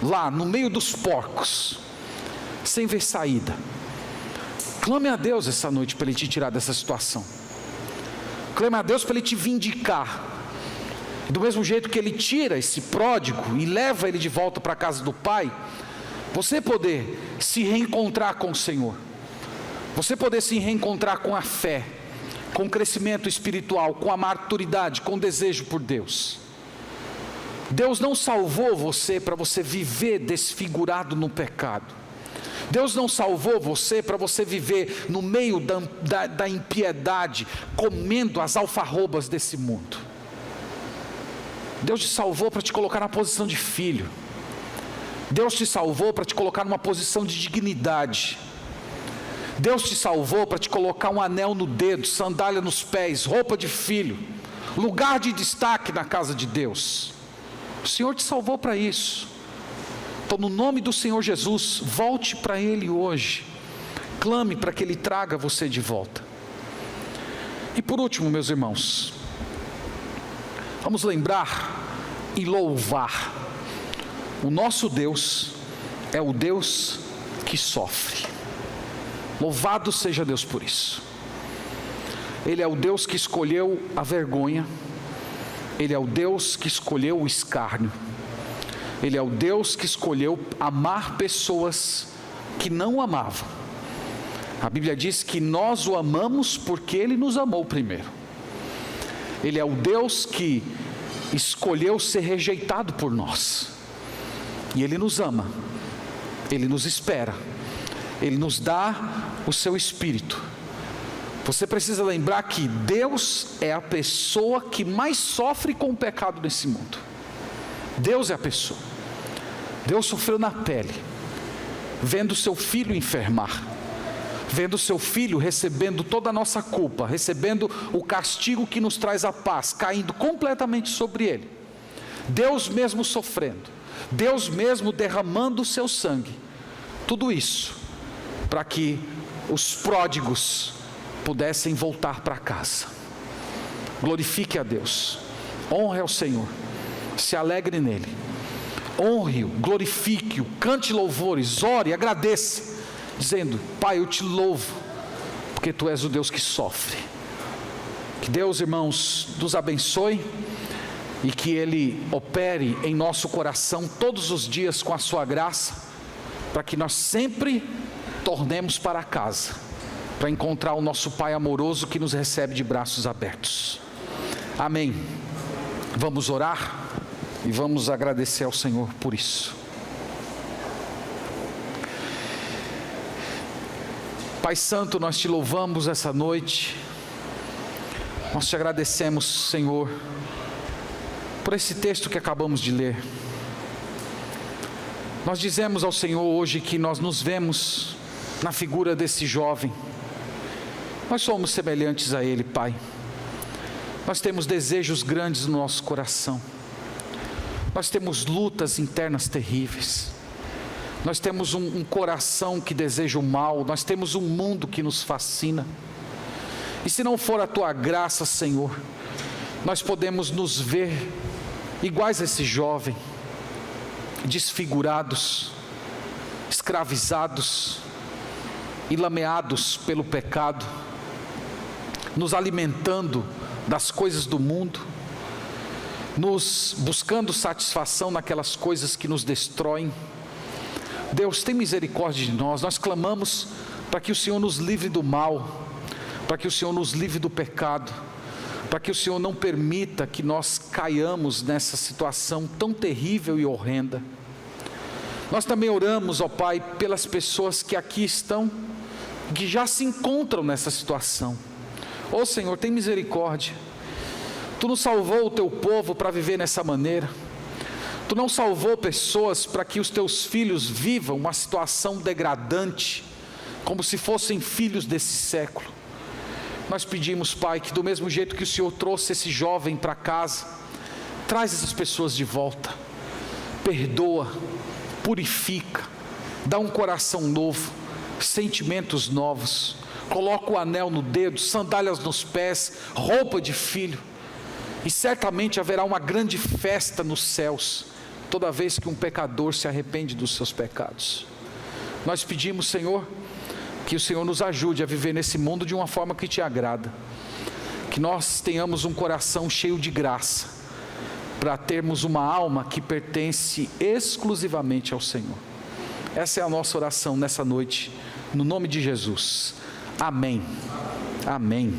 lá no meio dos porcos, sem ver saída. Clame a Deus essa noite para Ele te tirar dessa situação. Clame a Deus para Ele te vindicar, do mesmo jeito que Ele tira esse pródigo e leva ele de volta para a casa do Pai. Você poder se reencontrar com o Senhor, você poder se reencontrar com a fé, com o crescimento espiritual, com a maturidade, com o desejo por Deus. Deus não salvou você para você viver desfigurado no pecado. Deus não salvou você para você viver no meio da impiedade, comendo as alfarrobas desse mundo. Deus te salvou para te colocar na posição de filho. Deus te salvou para te colocar numa posição de dignidade. Deus te salvou para te colocar um anel no dedo, sandália nos pés, roupa de filho, lugar de destaque na casa de Deus. O Senhor te salvou para isso. Então, no nome do Senhor Jesus, volte para Ele hoje, clame para que Ele traga você de volta. E por último, meus irmãos, vamos lembrar e louvar. O nosso Deus é o Deus que sofre. Louvado seja Deus por isso. Ele é o Deus que escolheu a vergonha. Ele é o Deus que escolheu o escárnio. Ele é o Deus que escolheu amar pessoas que não o amavam. A Bíblia diz que nós o amamos porque Ele nos amou primeiro. Ele é o Deus que escolheu ser rejeitado por nós. E Ele nos ama, Ele nos espera, Ele nos dá o seu Espírito. Você precisa lembrar que Deus é a pessoa que mais sofre com o pecado nesse mundo. Deus é a pessoa. Deus sofreu na pele, vendo seu filho enfermar, vendo seu filho recebendo toda a nossa culpa, recebendo o castigo que nos traz a paz, caindo completamente sobre Ele. Deus mesmo sofrendo, Deus mesmo derramando o seu sangue. Tudo isso para que os pródigos pudessem voltar para casa. Glorifique a Deus, honre ao Senhor, se alegre nele, honre-o, glorifique-o, cante louvores, ore, agradeça, dizendo: Pai, eu te louvo, porque Tu és o Deus que sofre. Que Deus, irmãos, nos abençoe e que Ele opere em nosso coração todos os dias com a sua graça, para que nós sempre tornemos para casa, para encontrar o nosso Pai amoroso que nos recebe de braços abertos. Amém. Vamos orar e vamos agradecer ao Senhor por isso. Pai Santo, nós te louvamos essa noite, nós te agradecemos, Senhor, por esse texto que acabamos de ler. Nós dizemos ao Senhor hoje que nós nos vemos na figura desse jovem. Nós somos semelhantes a ele, Pai. Nós temos desejos grandes no nosso coração. Nós temos lutas internas terríveis. Nós temos um coração que deseja o mal. Nós temos um mundo que nos fascina. E se não for a Tua graça, Senhor, nós podemos nos ver iguais a esse jovem, desfigurados, escravizados e lameados pelo pecado, nos alimentando das coisas do mundo, nos buscando satisfação naquelas coisas que nos destroem. Deus, tem misericórdia de nós. Nós clamamos para que o Senhor nos livre do mal, para que o Senhor nos livre do pecado, para que o Senhor não permita que nós caiamos nessa situação tão terrível e horrenda. Nós também oramos, ó Pai, pelas pessoas que aqui estão, que já se encontram nessa situação. Ó Senhor, tem misericórdia. Tu não salvou o Teu povo para viver nessa maneira. Tu não salvou pessoas para que os Teus filhos vivam uma situação degradante, como se fossem filhos desse século. Nós pedimos, Pai, que do mesmo jeito que o Senhor trouxe esse jovem para casa, traz essas pessoas de volta, perdoa, purifica, dá um coração novo, sentimentos novos, coloca o anel no dedo, sandálias nos pés, roupa de filho, e certamente haverá uma grande festa nos céus, toda vez que um pecador se arrepende dos seus pecados. Nós pedimos, Senhor, que o Senhor nos ajude a viver nesse mundo de uma forma que Te agrada, que nós tenhamos um coração cheio de graça, para termos uma alma que pertence exclusivamente ao Senhor. Essa é a nossa oração nessa noite, no nome de Jesus. Amém. Amém.